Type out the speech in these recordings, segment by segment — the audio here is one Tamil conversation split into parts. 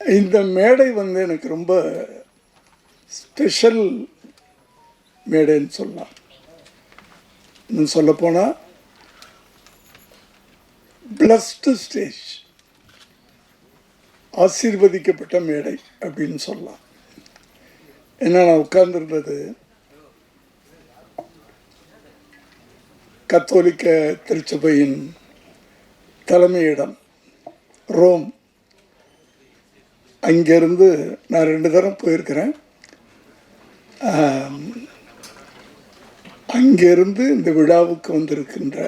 இந்த மேடை வந்து எனக்கு ரொம்ப ஸ்பெஷல் மேடைன்னு சொல்லலாம். இன்னும் சொல்லப்போனால் பிளஸ்டு ஸ்டேஜ், ஆசீர்வதிக்கப்பட்ட மேடை அப்படின்னு சொல்லலாம். ஏன்னா நான் உட்கார்ந்துருந்தது கத்தோலிக்க திருச்சபையின் தலைமையிடம் ரோம். அங்கேருந்து நான் 2 தரம் போயிருக்கிறேன். அங்கேருந்து இந்த விழாவுக்கு வந்திருக்கின்ற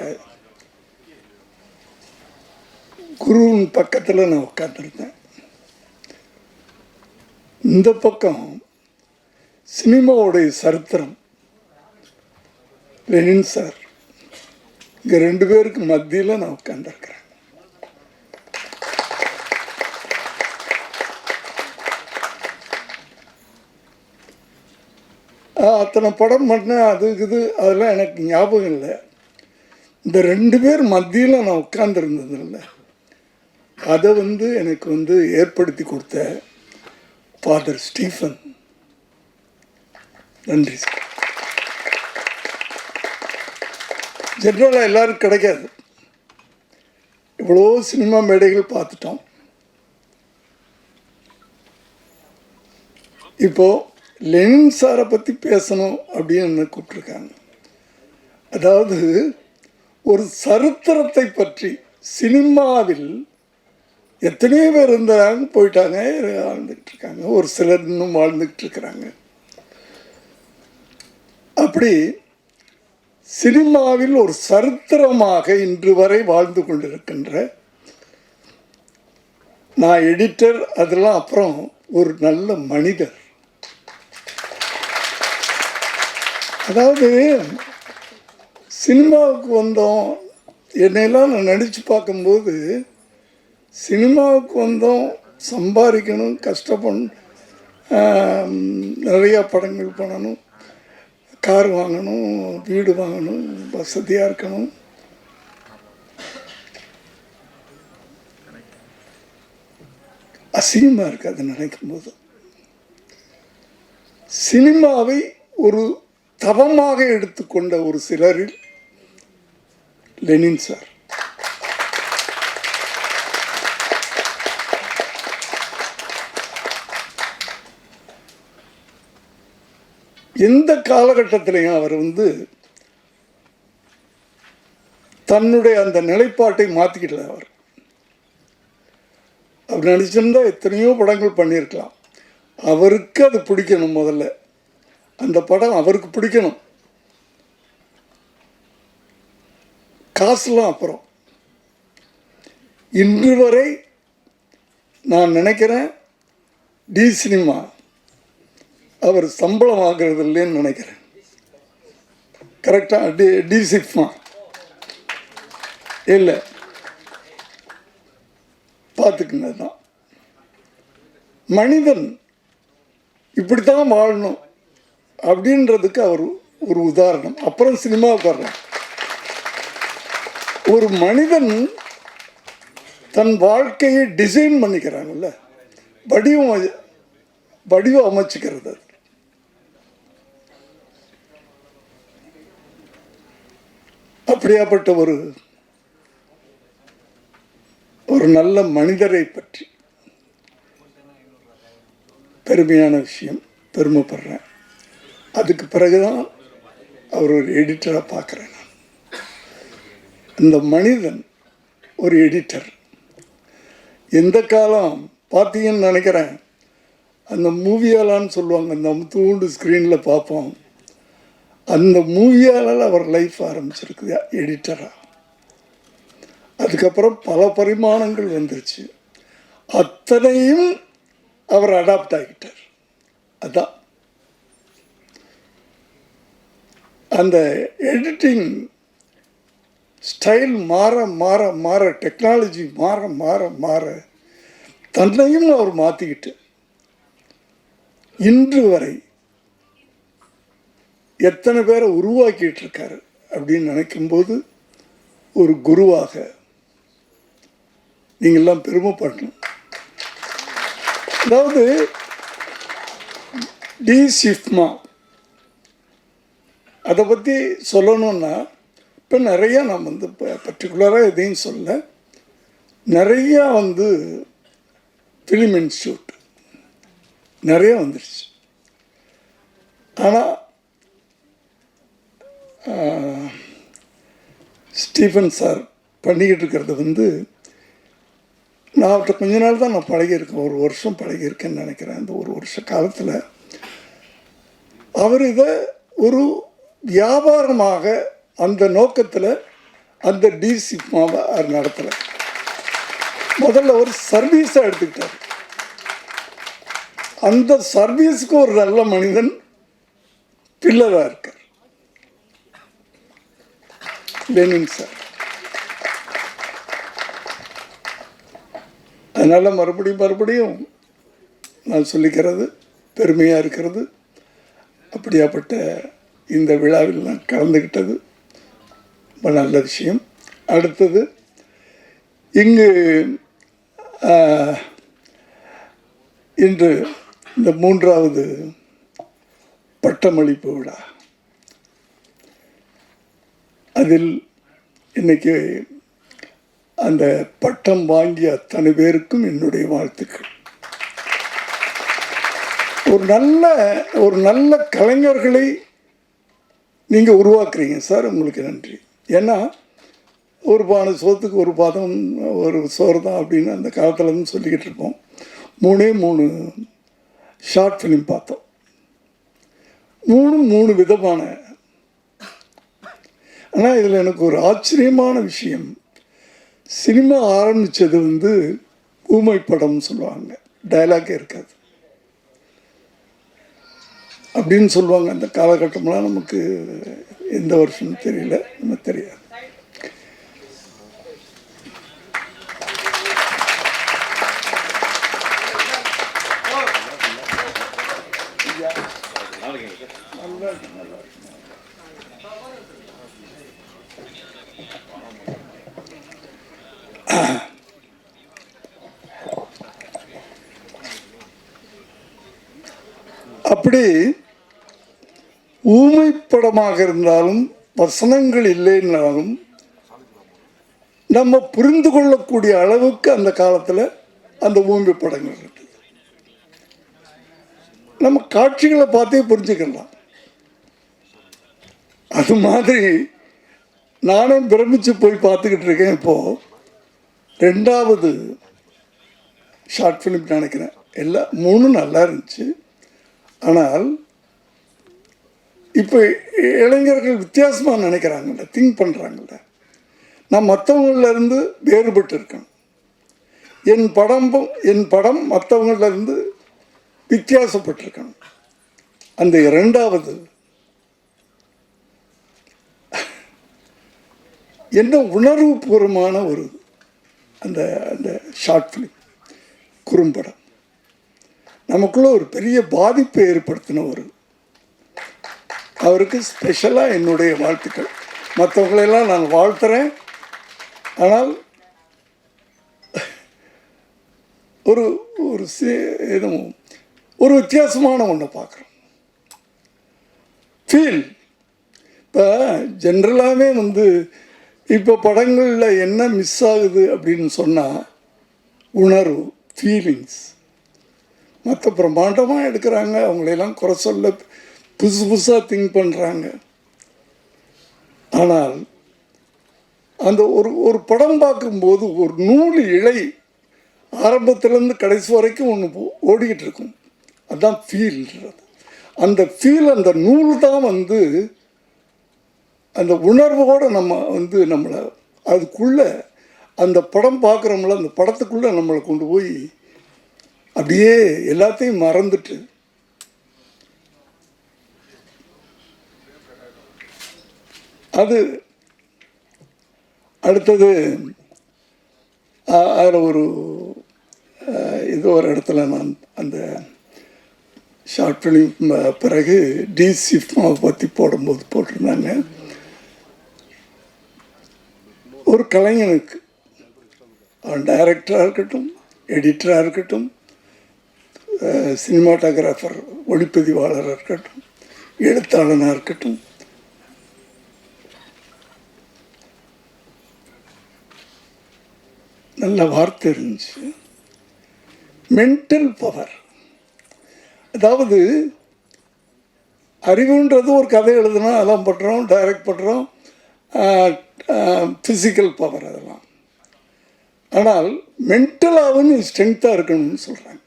குருவின் பக்கத்தில் நான் உட்காந்துருந்தேன். இந்த பக்கம் சினிமாவுடைய சரித்திரம் லெனின் சார். இங்கே 2 பேருக்கு மத்தியில் நான் உட்காந்துருக்கிறேன். அத்தனை படம் பண்ணேன், அது இது அதெல்லாம் எனக்கு ஞாபகம் இல்லை. இந்த 2 பேர் மத்தியில் நான் உட்கார்ந்துருந்ததில்ல, அதை எனக்கு ஏற்படுத்தி கொடுத்த ஃபாதர் ஸ்டீஃபன். நன்றி சார். ஜென்ரலாக எல்லாருக்கும் கிடைக்காது. இவ்வளோ சினிமா மேடைகள் பார்த்துட்டோம். இப்போது லெனின் சாரை பற்றி பேசணும் அப்படின்னு என்ன கூப்பிட்ருக்காங்க. அதாவது ஒரு சரித்திரத்தை பற்றி சினிமாவில் எத்தனையோ பேர் இருந்தாங்க, போயிட்டாங்க, வாழ்ந்துக்கிட்டு இருக்காங்க, ஒரு சிலர் இன்னும் வாழ்ந்துக்கிட்டு இருக்கிறாங்க. அப்படி சினிமாவில் ஒரு சரித்திரமாக இன்று வரை வாழ்ந்து கொண்டிருக்கின்ற, நான் எடிட்டர், அதெல்லாம் அப்புறம் ஒரு நல்ல மனிதர். அதாவது சினிமாவுக்கு வந்தோம், என்னையெல்லாம் நான் நடித்து பார்க்கும்போது சினிமாவுக்கு வந்தோம், சம்பாதிக்கணும், கஷ்டப்படணும், நிறையா படங்கள் பண்ணணும், கார் வாங்கணும், வீடு வாங்கணும், வசதியாக இருக்கணும். அசிங்கமாக இருக்குது அதை நினைக்கும்போது. சினிமாவை ஒரு தவமாக எடுத்துக்கொண்ட ஒரு சிலரில் லெனின் சார். எந்த காலகட்டத்திலையும் அவர் தன்னுடைய அந்த நிலைப்பாட்டை மாற்றிக்கிட்டல. அவர் நடிச்சிருந்தா எத்தனையோ படங்கள் பண்ணியிருக்கலாம். அவருக்கு அது பிடிக்கணும். முதல்ல அந்த படம் அவருக்கு பிடிக்கணும், காசுலாம் அப்புறம். இன்று வரை நான் நினைக்கிறேன் டி சினிமா அவர் சம்பளம் வாங்குறது இல்லைன்னு நினைக்கிறேன். கரெக்டாக? டி சினிமா இல்லை, பார்த்துக்குங்க. தான் மனிதன் இப்படித்தான் வாழணும் அப்படின்றதுக்கு அவர் ஒரு உதாரணம். அப்புறம் சினிமாவுக்கு வர்றேன். ஒரு மனிதன் தன் வாழ்க்கையை டிசைன் பண்ணிக்கிறாங்கல்ல, வடிவம் அமைச்சுக்கிறது. அப்படியாப்பட்ட ஒரு நல்ல மனிதரை பற்றி பெருமையான விஷயம், பெருமைப்படுறேன். அதுக்கு பிறகுதான் அவர் ஒரு எடிட்டராக பார்க்குறேன். நான் இந்த மனிதன் ஒரு எடிட்டர். எந்த காலம் பார்த்தீங்கன்னு நினைக்கிறேன், அந்த மூவியாலான்னு சொல்லுவாங்க, அந்த தூண்டு ஸ்க்ரீனில் பார்ப்போம். அந்த மூவியால் அவர் லைஃப் ஆரம்பிச்சிருக்குது எடிட்டராக. அதுக்கப்புறம் பல பரிமாணங்கள் வந்துருச்சு. அத்தனையும் அவர் அடாப்ட் ஆகிட்டார். அதான் அந்த எடிட்டிங் ஸ்டைல் மாற மாற மாற, டெக்னாலஜி மாற மாற மாற தன்னையும் அவர் மாற்றிக்கிட்டு இன்று வரை எத்தனை பேரை உருவாக்கிட்டு இருக்காரு அப்படின்னு நினைக்கும்போது ஒரு குருவாக நீங்கள்லாம் பெருமைப்படணும். அதாவது டி சிஃப்மா அதை பற்றி சொல்லணுன்னா இப்போ நிறையா நான் வந்து இப்போ பர்டிகுலராக எதையும் சொல்ல, நிறையா வந்து ஃபிலிம் இன்ஸ்டியூட் நிறைய வந்துடுச்சு. ஆனால் ஸ்டீஃபன் சார் பண்ணிக்கிட்டு இருக்கிறது வந்து நான் அவர்கிட்ட கொஞ்ச நாள் தான் நான் பழகியிருக்கேன், ஒரு வருஷம் பழகியிருக்கேன்னு நினைக்கிறேன். அந்த ஒரு வருஷ காலத்தில் அவர் இதை ஒரு வியாபாரமாக அந்த நோக்கத்தில் அந்த டிசிமாவை அவர் நடத்தலை. முதல்ல ஒரு சர்வீஸாக எடுத்துக்கிட்டார். அந்த சர்வீஸுக்கு ஒரு நல்ல மனிதன் பில்லராக இருக்கார் லெனின் சார். அதனால் மறுபடியும் நான் சொல்லிக்கிறது பெருமையாக இருக்கிறது. அப்படியாப்பட்ட இந்த விழாவில் நான் கலந்துக்கிட்டது ரொம்ப நல்ல விஷயம். அடுத்தது இங்கு இன்று இந்த 3வது பட்டமளிப்பு விழா, அதில் இன்னைக்கு அந்த பட்டம் வாங்கிய அத்தனை பேருக்கும் என்னுடைய வாழ்த்துக்கள். ஒரு நல்ல கலைஞர்களை நீங்கள் உருவாக்குறீங்க சார், உங்களுக்கு நன்றி. ஏன்னா ஒரு பானை சோத்துக்கு ஒரு பாதம் ஒரு சோறு தான் அப்படின்னு அந்த காலத்துலேருந்து சொல்லிக்கிட்டு இருப்போம். 3 ஷார்ட் ஃபிலிம் பார்த்தோம். 3 விதமான. ஆனால் இதில் எனக்கு ஒரு ஆச்சரியமான விஷயம், சினிமா ஆரம்பித்தது வந்து ஊமை படம்னு சொல்லுவாங்க, டைலாக்கே இருக்காது அப்படின்னு சொல்லுவாங்க. அந்த காலகட்டம்லாம் நமக்கு எந்த வருஷம்னு தெரியல, நம்ம தெரியாது. அப்படி ஊமை படமாக இருந்தாலும் வசனங்கள் இல்லைன்னாலும் நம்ம புரிந்து கொள்ளக்கூடிய அளவுக்கு அந்த காலத்தில் அந்த ஊமை படங்கள் இருக்கு. நம்ம காட்சிகளை பார்த்தே புரிஞ்சுக்கலாம். அது மாதிரி நானே பிரமிச்சு போய் பார்த்துக்கிட்டு இருக்கேன். இப்போது 2வது ஷார்ட் ஃபிலிம் நினைக்கிறேன். எல்லாம் 3 நல்லா இருந்துச்சு. ஆனால் இப்போ இளைஞர்கள் வித்தியாசமாக நினைக்கிறாங்கல்ல, திங்க் பண்ணுறாங்கல்ல. நான் மற்றவங்களிலேருந்து வேறுபட்டு இருக்கேன். என் படம் மற்றவங்களிலேருந்து வித்தியாசப்பட்டிருக்கணும். அந்த 2வது என்ன உணர்வுபூர்வமான ஒரு அந்த அந்த ஷார்ட் ஃபிலிம் குறும்படம் நமக்குள்ள ஒரு பெரிய பாதிப்பை ஏற்படுத்தின அவருக்கு ஸ்பெஷலாக என்னுடைய வாழ்த்துக்கள். மற்றவங்களெல்லாம் நான் வாழ்த்துறேன். ஆனால் ஒரு ஒரு வித்தியாசமான ஒன்றை பார்க்குறோம். ஃபீல் இப்போ ஜென்ரலாகவே வந்து இப்போ படங்களில் என்ன மிஸ் ஆகுது அப்படின்னு சொன்னால் உணர்வு, ஃபீலிங்ஸ். மற்ற பிரம்மாண்டமாக எடுக்கிறாங்க, அவங்களெல்லாம் குறை சொல்ல புதுசாக திங்க் பண்ணுறாங்க. ஆனால் அந்த ஒரு படம் பார்க்கும்போது ஒரு நூல் இழை ஆரம்பத்துலேருந்து கடைசி வரைக்கும் ஒன்று ஓடிக்கிட்டு இருக்கும். அதுதான் ஃபீல்ன்றது. அந்த ஃபீல், அந்த நூல் தான் வந்து அந்த உணர்வோடு நம்ம வந்து நம்மளை அதுக்குள்ளே அந்த படம் பார்க்குறோம்ல, அந்த படத்துக்குள்ளே நம்மளை கொண்டு போய் அப்படியே எல்லாத்தையும் மறந்துட்டு அது அடுத்தது அதில் ஒரு இடத்துல நான் அந்த ஷார்ட் ஃபிலிம் பிறகு டிசிமாவை பற்றி போடும்போது போட்டிருந்தாங்க. ஒரு கலைஞனுக்கு அவன் டைரக்டராக இருக்கட்டும், எடிட்டராக இருக்கட்டும், சினிமாட்டோகிராஃபர், ஒளிப்பதிவாளராக இருக்கட்டும், எழுத்தாளனாக இருக்கட்டும், நல்ல வார்த்தை இருந்துச்சு. மென்டல் பவர், அதாவது அறிவுன்றது ஒரு கதை எழுதுனா அதெல்லாம் பண்ணுறோம், டைரக்ட் பண்ணுறோம், ஃபிசிக்கல் பவர் அதெல்லாம். ஆனால் மென்டலாகவும் நீ ஸ்ட்ரென்த்தாக இருக்கணும்னு சொல்கிறாங்க.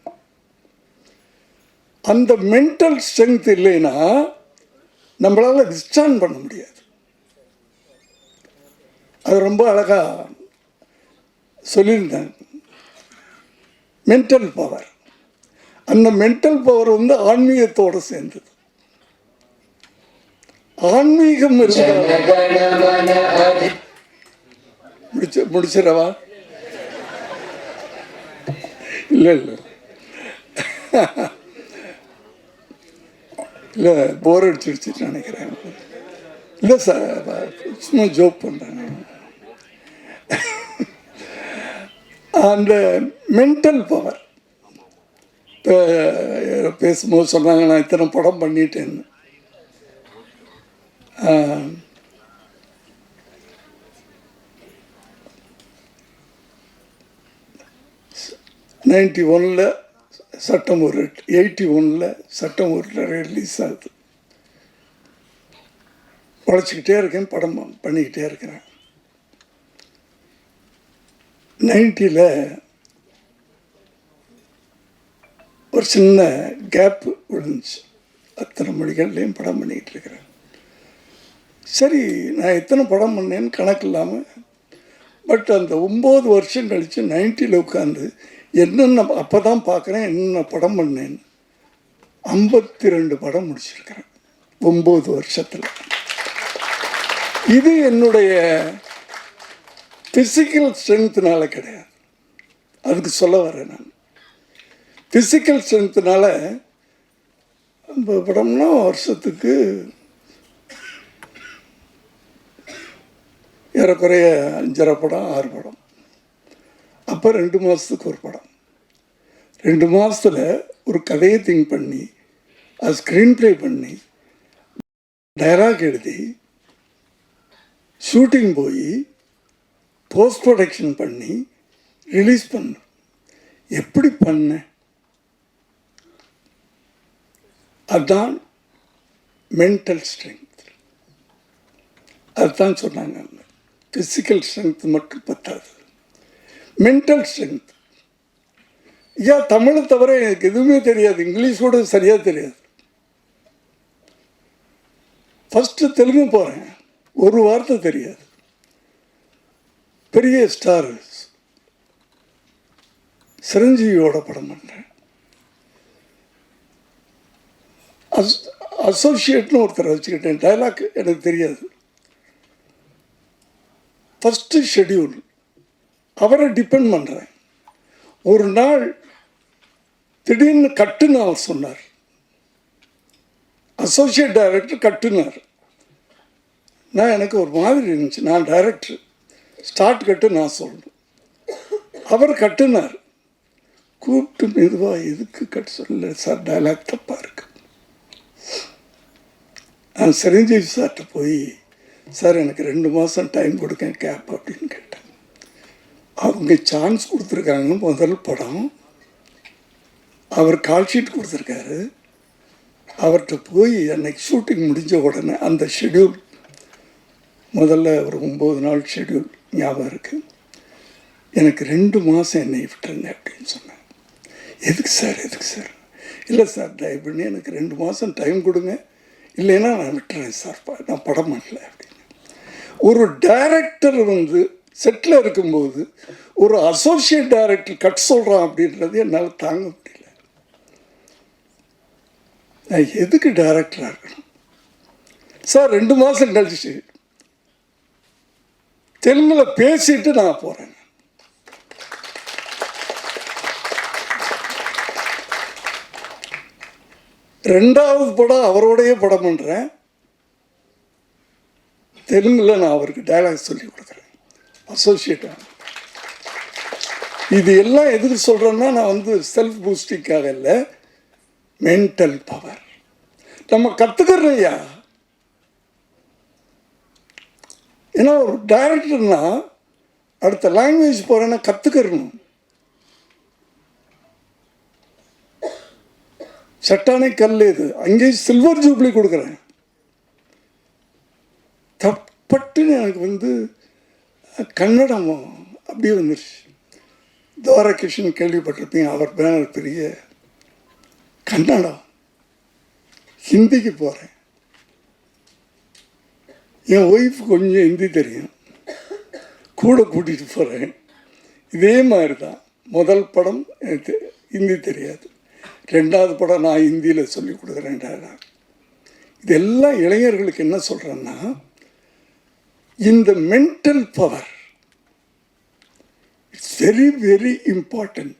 அந்த மென்டல் ஸ்ட்ரென்த் இல்லைன்னா நம்மளால் விஸ்டாண்ட் பண்ண முடியாது. அது ரொம்ப அழகாக சொல்லியிருந்தாங்க. மென்டல் பவர், அந்த மென்டல் பவர் வந்து ஆன்மீகத்தோடு சேர்ந்தது. ஆன்மீகம் முடிச்சிடவா? இல்லை இல்லை போர் அடிச்சிருச்சுன்னு நினைக்கிறேன். இல்லை சார், சும்மா ஜோக் பண்ணுறேன். அந்த மென்டல் பவர், இப்போ பேசும்போது சொன்னாங்க நான் இத்தனை படம் பண்ணிட்டேன்னு. 91 சட்டம் ஒரு 81 சட்டம் ஒரு ரிலீஸ் ஆகுது. உழைச்சிக்கிட்டே இருக்கேன், படம் பண்ணிக்கிட்டே இருக்கிறேன். 90 ஒரு சின்ன கேப்பு விழுந்துச்சு. அத்தனை மொழிகள்லேயும் படம் பண்ணிக்கிட்டு இருக்கிறேன். சரி, நான் எத்தனை படம் பண்ணேன்னு கணக்கு இல்லாமல், பட் அந்த 9 வருஷம் கழித்து 90 உட்காந்து என்னென்ன அப்போ தான் பார்க்குறேன் என்னென்ன படம் பண்ணேன்னு. 52 படம் முடிச்சிருக்கிறேன் 9 வருஷத்தில். இது என்னுடைய ஃபிசிக்கல் ஸ்ட்ரென்த்னால கிடையாது, அதுக்கு சொல்ல வரேன் நான். ஃபிசிக்கல் ஸ்ட்ரென்த்னால 50 படம்னா வருஷத்துக்கு ஏறக்குறைய 5.5 படம் 6 படம். அப்போ 2 மாதத்துக்கு ஒரு படம். 2 மாதத்தில் ஒரு கதையை திங்க் பண்ணி, அது ஸ்க்ரீன் ப்ளே பண்ணி, டைலாக் எழுதி, ஷூட்டிங் போய், போஸ்ட் ப்ரொடக்ஷன் பண்ணி ரிலீஸ் பண்ண. எப்படி பண்ணேன்? அதுதான் மென்டல் ஸ்ட்ரென்த். அதுதான் சொன்னாங்க. ஃபிசிக்கல் ஸ்ட்ரென்த் மட்டும் பத்தாது, மென்டல் ஸ்ட்ரென்த். ஐயா, தமிழை தவிர எனக்கு எதுவுமே தெரியாது, இங்கிலீஷ் கூட சரியாக தெரியாது. ஃபஸ்ட்டு தெலுங்கு போகிறேன், ஒரு வார்த்தை தெரியாது. பெரிய ஸ்டார் சிரஞ்சீவியோட படம் பண்ணுறேன். அசோசியேட்னு ஒருத்தரை வச்சுக்கிட்டேன். டைலாக் எனக்கு தெரியாது. ஃபஸ்ட்டு ஷெட்யூல் அவரை டிபெண்ட் பண்ணுறேன். ஒரு நாள் திடீர்னு கட்டுன்னு அவர் சொன்னார். அசோசியேட் டைரக்டர் கட்டுனார். எனக்கு ஒரு மாதிரி இருந்துச்சு. நான் டைரக்டர், ஸ்டார்ட் கட்டு நான் சொல்லணும். அவர் கட்டுனார். கூப்பிட்டு மெதுவாக எதுக்கு கட்டு சொல்லல சார், டைலாக் தப்பாக இருக்கு. நான் சிரஞ்சீவி சார்கிட்ட போய், சார் எனக்கு 2 மாதம் டைம் கொடுக்க கேப் அப்படின்னு கேட்டேன். அவங்க சான்ஸ் கொடுத்துருக்காங்க. முதல் படம் அவர் கால் ஷீட் கொடுத்துருக்காரு. அவர்கிட்ட போய் அன்னைக்கு ஷூட்டிங் முடிஞ்ச உடனே அந்த ஷெட்யூல், முதல்ல ஒரு 9 நாள் ஷெட்யூல் ஞாபகம் இருக்குது. எனக்கு 2 மாதம் என்னை விட்டுருங்க அப்படின்னு சொன்னேன். எதுக்கு சார், எதுக்கு சார்? இல்லை சார், தயவு பண்ணி எனக்கு 2 மாதம் டைம் கொடுங்க, இல்லைன்னா நான் விட்டுறேன் சார், நான் படம் பண்ணல அப்படின்னு. ஒரு டைரக்டர் வந்து செட்டில் இருக்கும்போது ஒரு அசோசியேட் டைரக்டர் கட் சொல்கிறான் அப்படின்றது என்னால் தாங்க முடியல. நான் எதுக்கு டைரக்டராக இருக்கணும் சார்? 2 மாதம் கழிச்சு தெலுங்கில் பேசிட்டு நான் போகிறேன். ரெண்டாவது படம் அவரோடையே படம் பண்ணுறேன். தெலுங்கில் நான் அவருக்கு டைலாக் சொல்லி கொடுக்குறேன், அசோசியேட்டாக. இது எல்லாம் எதுக்கு சொல்கிறேன்னா, நான் வந்து செல்ஃப் பூஸ்டிங்காக இல்லை, மென்டல் பவர் நம்ம கற்றுக்கிறோம் ஐயா. ஏன்னா ஒரு டைரக்டர்னா அடுத்த லாங்குவேஜ் போகிறேன்னா கற்றுக்கிறணும். சட்டானே கல் இது, அங்கேயும் சில்வர் ஜூப்ளி கொடுக்குறேன். தப்பட்டுன்னு எனக்கு கன்னடம் அப்படியே வந்துடுச்சு. துவாரகிருஷ்ணன் கேள்விப்பட்டிருப்பீங்க, அவர் பேனர் பெரிய கன்னடம். ஹிந்திக்கு போகிறேன். என் ஒய்ஃப் கொஞ்சம் ஹிந்தி தெரியும், கூட கூட்டிகிட்டு போகிறேன். இதே மாதிரி தான் முதல் படம் எனக்கு ஹிந்தி தெரியாது, ரெண்டாவது படம் நான் ஹிந்தியில் சொல்லி கொடுக்குறேன். இதெல்லாம் இளைஞர்களுக்கு என்ன சொல்கிறேன்னா, இந்த mental power it's very very important.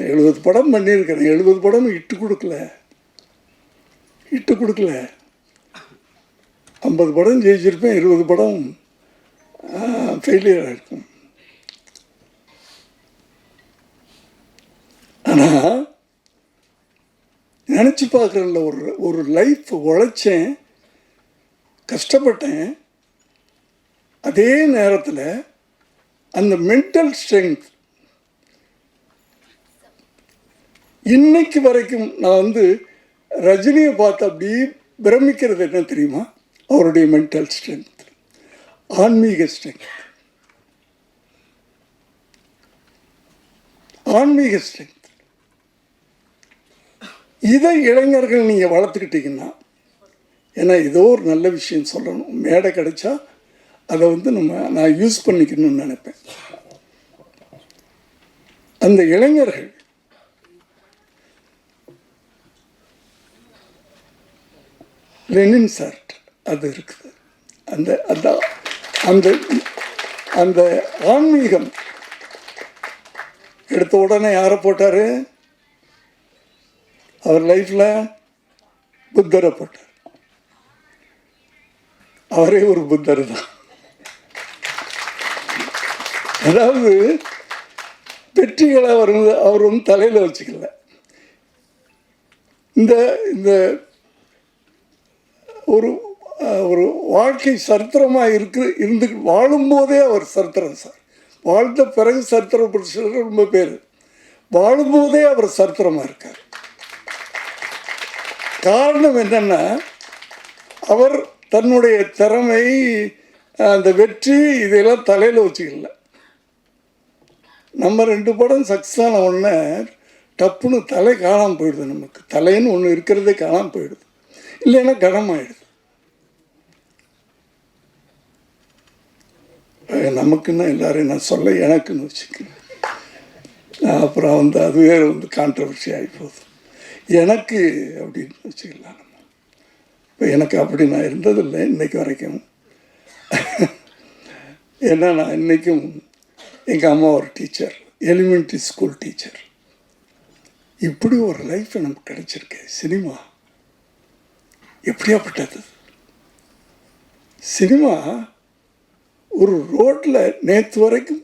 70 படம் பண்ணியிருக்கிறேன். 70 படம் இட்டு கொடுக்கல. 50 படம் ஜெயிச்சிருப்பேன், 20 படம் ஃபெயிலியர் ஆகிருக்கும். ஆனால் நினச்சி பார்க்குறேன்ல, ஒரு லைஃப் உழைச்சேன், கஷ்டப்பட்டேன். அதே நேரத்தில் அந்த மென்டல் ஸ்ட்ரென்த் இன்னைக்கு வரைக்கும் நான் ரஜினியை பார்த்து அப்படி பிரமிக்கிறது என்ன தெரியுமா? அவருடைய மென்டல் ஸ்ட்ரென்த், ஆன்மீக ஸ்ட்ரென்த். இதை இளைஞர்கள் நீங்கள் வளர்த்துக்கிட்டீங்கன்னா, ஏன்னா ஏதோ ஒரு நல்ல விஷயம் சொல்லணும், மேடை கிடைச்சா அதை நான் யூஸ் பண்ணிக்கணும்னு நினைப்பேன். அந்த இளைஞர்கள் லெனின் சார் அது இருக்குது. அந்த அந்த அந்த அந்த ஆன்மீகம் எடுத்த உடனே யாரை போட்டார்? அவர் லைஃப்பில் புத்தரை போட்டார். அவரே ஒரு புத்தர் தான். அதாவது வெற்றிகளை அவர் தலையில் வச்சுக்கல. இந்த இந்த ஒரு ஒரு வாழ்க்கை சரித்திரமாக இருந்து வாழும்போதே அவர் சரித்திரம் சார். வாழ்ந்த பிறகு சரித்திரம் படிச்சது ரொம்ப பேர், வாழும்போதே அவர் சரித்திரமாக இருக்கார். காரணம் என்னென்னா, அவர் தன்னுடைய திறமை, அந்த வெற்றி இதையெல்லாம் தலையில் வச்சுக்கல. நம்ம 2 படம் சக்ஸஸ் ஆன உடனே டப்புன்னு தலை காணாமல் போயிடுது. நமக்கு தலைன்னு ஒன்று இருக்கிறதே காணாமல் போயிடுது, இல்லைன்னா கனமாயிடுது. நமக்குன்னா எல்லாரையும் நான் சொல்ல எனக்குன்னு வச்சுக்கேன். அப்புறம் அதுவே கான்ட்ரவர்சி ஆகி போகுது. எனக்கு அப்படின்னு வச்சுக்கலாம். நம்ம இப்போ எனக்கு அப்படி நான் இருந்ததில்லை இன்றைக்கு வரைக்கும். ஏன்னா நான் இன்றைக்கும் எங்கள் அம்மா ஒரு டீச்சர், எலிமெண்ட்ரி ஸ்கூல் டீச்சர். இப்படி ஒரு லைஃப் நமக்கு கிடைச்சிருக்கு. சினிமா எப்படியாப்பட்டது? சினிமா ஒரு ரோட்டில் நேற்று வரைக்கும்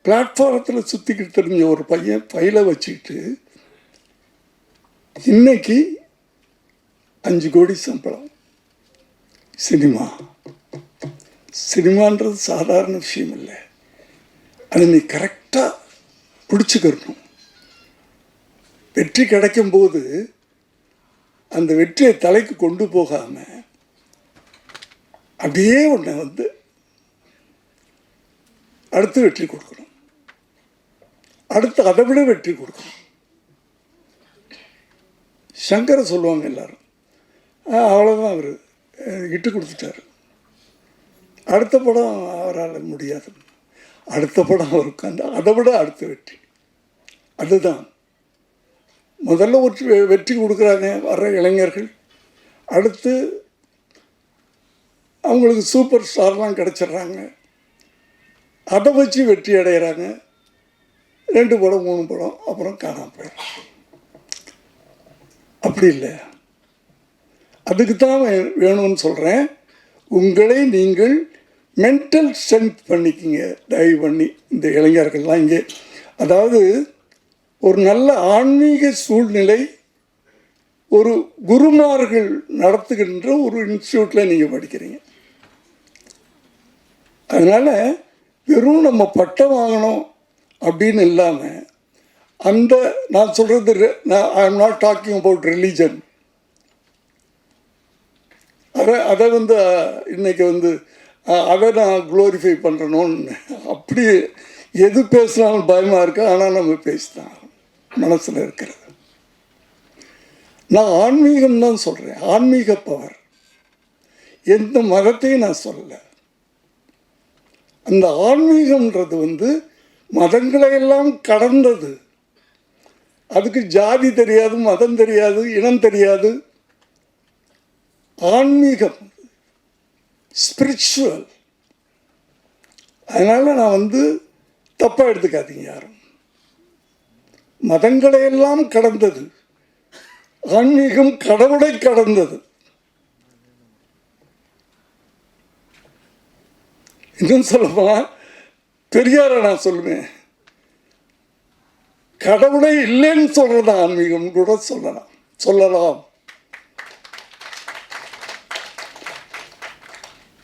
பிளாட்ஃபாரத்தில் சுற்றிக்கிட்டு தெரிஞ்ச ஒரு பையன் பையில வச்சுக்கிட்டு இன்னைக்கு 5 கோடி சம்பளம். சினிமான்றது சாதாரண விஷயம் இல்லை. அதை நீ கரெக்டாக பிடிச்சிக்கணும். வெற்றி கிடைக்கும்போது அந்த வெற்றியை தலைக்கு கொண்டு போகாமல் அப்படியே ஒன்று அடுத்து வெற்றி கொடுக்கணும், அடுத்து அதை விட வெற்றி கொடுக்கணும். சங்கரை சொல்லுவாங்க எல்லாரும், அவ்வளோதான், அவர் இட்டு கொடுத்துட்டாரு, அடுத்த படம் அவரால் முடியாது, அடுத்த படம் அவருக்கு அதை விட அடுத்த வெற்றி. அதுதான் முதல்ல ஒரு வெற்றி கொடுக்குறாங்க வர்ற இளைஞர்கள், அடுத்து அவங்களுக்கு சூப்பர் ஸ்டார்லாம் கிடச்சிட்றாங்க, அதை வச்சு வெற்றி அடைகிறாங்க. 2 படம் 3 படம் அப்புறம் காணாமல் போயிடும். அப்படி இல்லை. அதுக்கு தான் வேணும்னு சொல்கிறேன். உங்களை நீங்கள் மென்டல் ஸ்ட்ரென்த் பண்ணிக்கிங்க தயவு பண்ணி. இந்த இளைஞர்கள்லாம் இங்கே, அதாவது ஒரு நல்ல ஆன்மீக சூழ்நிலை ஒரு குருமார்கள் நடத்துகின்ற ஒரு இன்ஸ்டியூட்டில் நீங்கள் படிக்கிறீங்க. அதனால் வெறும் நம்ம பட்டம் வாங்கணும் அப்படின்னு இல்லாமல் அந்த நான் சொல்கிறது I am not talking about religion. அதை இன்னைக்கு அதை நான் க்ளோரிஃபை பண்ணுறணும்னு அப்படி எது பேசினாலும் பயமாக இருக்கு. ஆனால் நம்ம பேசிதான் மனசில் இருக்கிறது. நான் ஆன்மீகம் தான் சொல்கிறேன், ஆன்மீக பவர். எந்த மதத்தையும் நான் சொல்லலை. அந்த ஆன்மீகம்ன்றது மதங்களையெல்லாம் கடந்தது. அதுக்கு ஜாதி தெரியாது, மதம் தெரியாது, இனம் தெரியாது. ஆன்மீகம் ஸ்பிரிச்சுவல். அதனால் நான் தப்பாக எடுத்துக்காதீங்க யாரும். மதங்களையெல்லாம் கடந்தது. ஆன்மீகம் கடவுளை கடந்தது. இன்னும் சொல்லப்போனால் பெரியாரை நான் சொல்லுவேன், கடவுளை இல்லைன்னு சொல்றது ஆன்மீகம் கூட சொல்லலாம்.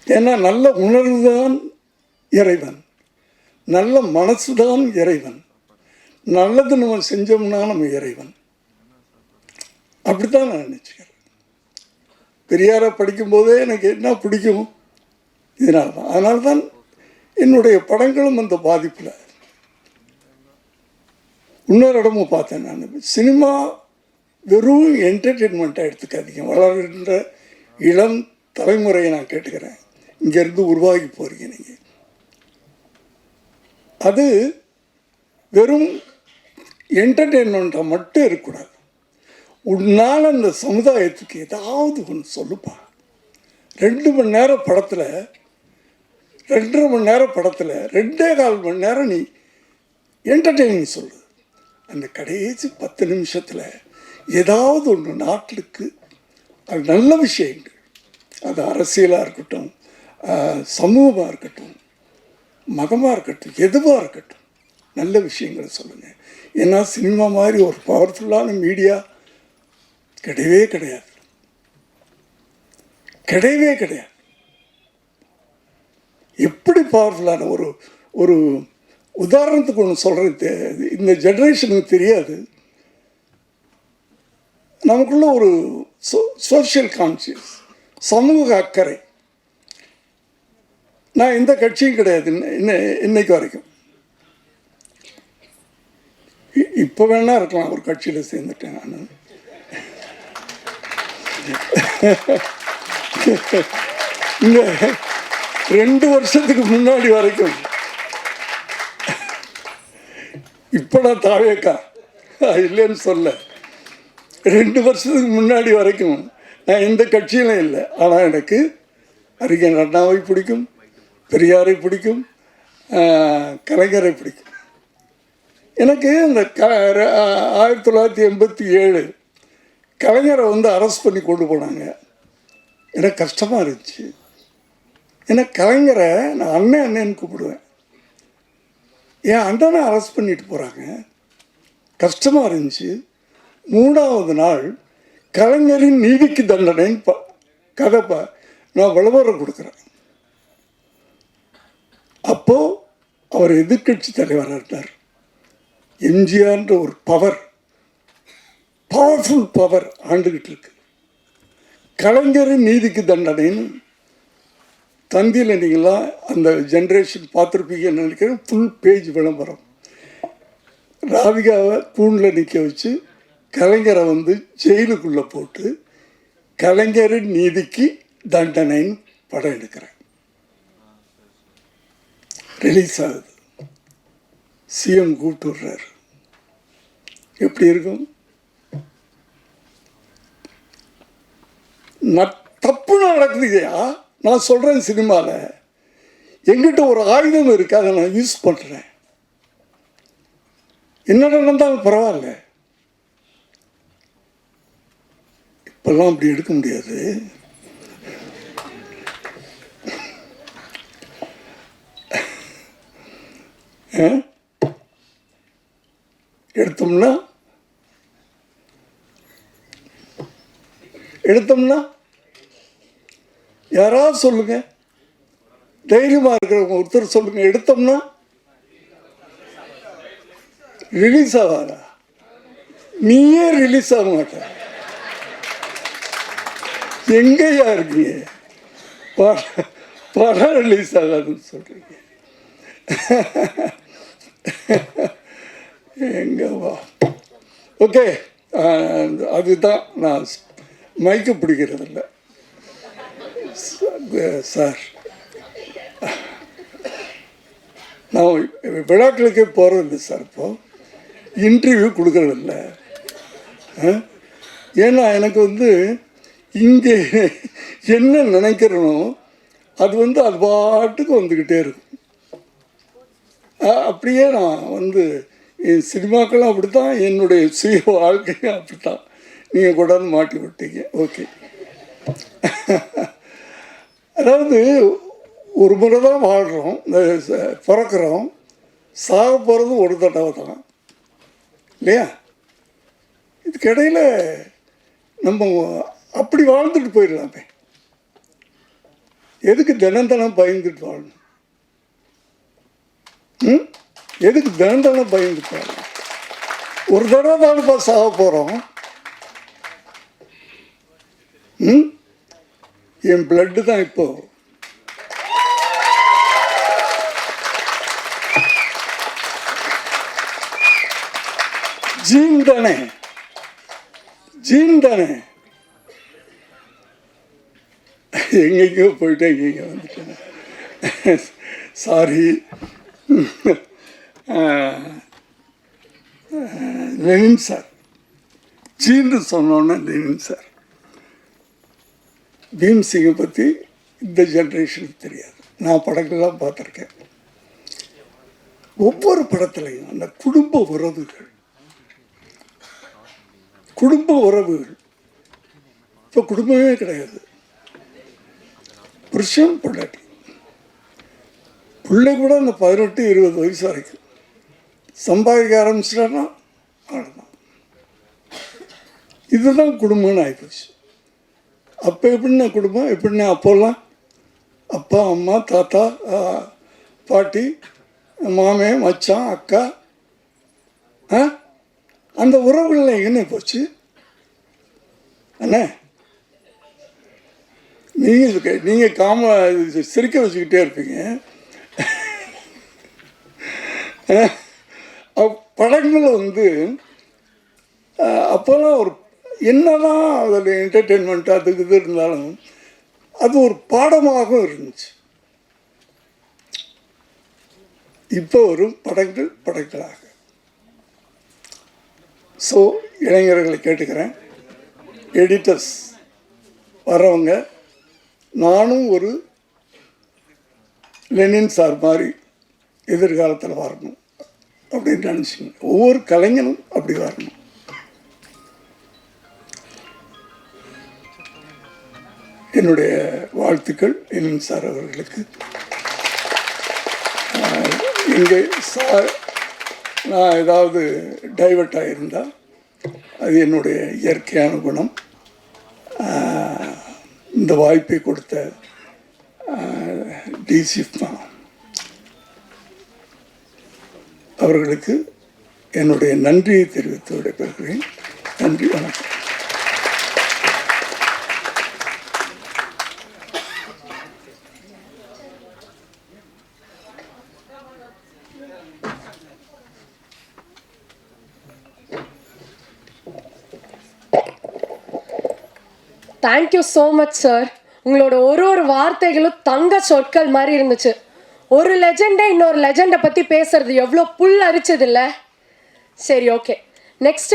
ஏன்னா நல்ல உணர்வு தான் இறைவன், நல்ல மனசு தான் இறைவன், நல்லது நம்ம செஞ்சோம்னா நம்ம இறைவன். அப்படித்தான் நான் நினச்சிக்கிறேன். பெரியாரை படிக்கும்போதே எனக்கு என்ன பிடிக்கும் இதனால தான். அதனால தான் என்னுடைய படங்களும் அந்த பாதிப்பில். இன்னொரு இடமும் பார்த்தேன் நான், சினிமா வெறும் என்டர்டெயின்மெண்ட்டாக எடுத்துக்காதீங்க. வளர்கின்ற இளம் தலைமுறையை நான் கேட்டுக்கிறேன். இங்கேருந்து உருவாகி போகிறீங்க நீங்கள். அது வெறும் என்டர்டெயின்மெண்ட்டாக மட்டும் இருக்கக்கூடாது. உன்னால் அந்த சமுதாயத்துக்கு ஏதாவது ஒன்று சொல்லுப்பா. 2 மணி நேரம் படத்தில் 2.5 மணி நேரம் படத்தில் 2.25 மணி நேரம் நீ என்டர்டெயினிங் சொல்லு. அந்த கடைசி 10 நிமிஷத்தில் ஏதாவது ஒன்று நாட்டுக்கு அது நல்ல விஷயங்கள், அது அரசியலாக இருக்கட்டும், சமூகமாக இருக்கட்டும், மதமாக இருக்கட்டும், எதுவாக இருக்கட்டும், நல்ல விஷயங்களை சொல்லுங்கள். ஏன்னா சினிமா மாதிரி ஒரு பவர்ஃபுல்லான மீடியா கிடையவே கிடையாது. எப்படி பவர்ஃபுல்லான ஒரு உதாரணத்துக்கு ஒன்று சொல்கிறது, இந்த ஜென்ரேஷனுக்கு தெரியாது. நமக்குள்ள ஒரு சோஷியல் கான்சியஸ், சமூக அக்கறை. நான் எந்த கட்சியும் கிடையாது இன்னைக்கு வரைக்கும். இப்போ வேணா இருக்கலாம், ஒரு கட்சியில் சேர்ந்துட்டேன் நான். இந்த 2 வருஷத்துக்கு முன்னாடி வரைக்கும், இப்போ நான் தாவேக்கா இல்லைன்னு சொல்ல, 2 வருஷத்துக்கு முன்னாடி வரைக்கும் நான் எந்த கட்சியிலும் இல்லை. ஆனால் எனக்கு அறிஞர் அண்ணாவை பிடிக்கும், பெரியாரை பிடிக்கும், கலைஞரை பிடிக்கும். எனக்கு இந்த 1987 கலைஞரை அரெஸ்ட் பண்ணி கொண்டு போனாங்க. எனக்கு கஷ்டமாக இருந்துச்சு. ஏன்னா கலைஞரை நான் அண்ணன்னு கூப்பிடுவேன். என் அண்ணனை அரெஸ்ட் பண்ணிட்டு போகிறாங்க, கஷ்டமாக இருந்துச்சு. 3வது நாள் கலைஞரின் நீதிக்கு தண்டனைன்னு கதைப்பா நான் விளம்பரம் கொடுக்குறேன். அப்போது அவர் எதிர்கட்சி தலைவராக இருந்தார். எம்ஜிஆர்ன்ற ஒரு பவர்ஃபுல் பவர் ஆண்டுகிட்டு இருக்கு. கலைஞரின் நீதிக்கு தண்டனைன்னு தந்தியில் நீங்களாம் அந்த ஜென்ரேஷன் பார்த்துருப்பீங்கன்னு நினைக்கிறேன். ஃபுல் பேஜ் விளம்பரம். ராதிகாவை கூண்டில் நிற்க வச்சு கலைஞரை ஜெயிலுக்குள்ளே போட்டு கலைஞரின் நீதிக்கு தண்டனைன்னு படம் எடுக்கிறேன். ரிலீஸ் ஆகுது. சிஎம் கூப்பிட்டு விடுறாரு. எப்படி இருக்கும்? தப்பு நடக்குதுயா. நான் சொல்கிறேன், சினிமாவில் எங்கிட்ட ஒரு ஆயுதம் இருக்குது, அதை நான் யூஸ் பண்ணுறேன். என்ன நடந்தாலும் பரவாயில்ல. இப்பெல்லாம் அப்படி எடுக்க முடியாது. எடுத்தோம்னா யாராவது சொல்லுங்க, தைரியமாக இருக்கிறவங்க ஒருத்தர் சொல்லுங்க. எடுத்தோம்னா ரிலீஸ் ஆகாதா? நீயே ரிலீஸ் ஆக மாட்ட. எங்கேயா இருக்கீங்க? படம் ரிலீஸ் ஆகாதுன்னு சொல்றீங்க. எங்கவா? ஓகே, அதுதான் நான் மைக்கு பிடிக்கிறதில்ல சார். நான் விழாக்களுக்கே போகிறதில்லை சார். இப்போ இன்டர்வியூ கொடுக்கறதில்ல. ஏன்னா எனக்கு இங்கே என்ன நினைக்கிறனோ அது அது பாட்டுக்கு வந்துக்கிட்டே இருக்கும். அப்படியே நான் என் சினிமாக்களும் அப்படி தான், என்னுடைய சுய வாழ்க்கையும் அப்படி தான். நீங்கள் கூட மாட்டி விட்டீங்க. ஓகே, அதாவது ஒரு முறை தான் வாழ்கிறோம், பிறக்கிறோம், சாக போகிறது ஒரு தடவை தான் இல்லையா? இதுக்கிடையில் நம்ம அப்படி வாழ்ந்துட்டு போயிடலாமே. எதுக்கு தினம் பயந்துட்டு வாழணும்? எதுக்கு தினம் பயந்துட்டு வாழணும்? ஒரு தடவை தானப்பா சாக போகிறோம். என் பிளட்டு தான் இப்போ. ஜீன் தானே, ஜீன் தானே. எங்கெங்கோ போயிட்டேன், எங்கெங்க வந்துட்டேன், சாரி. லெனின் சார், ஜீன்னு சொன்னோன்னே லெனின் சார். பீம்சிங்கை பற்றி இந்த ஜென்ரேஷனுக்கு தெரியாது. நான் படங்கள்லாம் பார்த்துருக்கேன். ஒவ்வொரு படத்துலையும் அந்த குடும்ப உறவுகள் இப்போ குடும்பமே கிடையாது. புருஷன் பொண்டாட்டி பிள்ளை கூட அந்த 18-20 வயசு வரைக்கும் சம்பாதிக்க ஆரம்பிச்சிட்டான்னா அவ்வளோதான். இதுதான் குடும்பம்னு ஆகிப்போச்சு. அப்போ எப்படின்னா குடும்பம் எப்படின்னா, அப்போல்லாம் அப்பா, அம்மா, தாத்தா, பாட்டி, மாமே, மச்சான், அக்கா, அந்த உறவுகள் எங்கன்னு போச்சு அண்ணே? நீங்கள் சிரிக்க வச்சுக்கிட்டே இருப்பீங்க. படங்கள் அப்போல்லாம் ஒரு என்னதான் அதில் என்டர்டெயின்மெண்ட் அதுக்கு இது இருந்தாலும் அது ஒரு பாடமாகவும் இருந்துச்சு. இப்போ ஒரு படங்களாக. ஸோ இளைஞர்களை கேட்டுக்கிறேன், எடிட்டர்ஸ் வரவங்க, நானும் ஒரு லெனின் சார் மாதிரி எதிர்காலத்தில் வரணும் அப்படின்னு நினச்சிங்க. ஒவ்வொரு கலைஞனும் அப்படி வரணும். என்னுடைய வாழ்த்துக்கள் லெனின் சார் அவர்களுக்கு. இங்கே சார் நான் ஏதாவது டைவர்ட் ஆகியிருந்தால் அது என்னுடைய இயற்கையான குணம். இந்த வாய்ப்பை கொடுத்த டிசிஃப்மா அவர்களுக்கு என்னுடைய நன்றியை தெரிவித்து விடைபெறுகிறேன். நன்றி, வணக்கம். Thank you so much sir. உங்களோட ஒரு வார்த்தைகளும் தங்க சொற்கள் மாதிரி இருந்துச்சு. ஒரு லெஜெண்டை இன்னொரு லெஜெண்டை பற்றி பேசுறது எவ்வளோ புல் அரிச்சது இல்லை? சரி, ஓகே. நெக்ஸ்ட்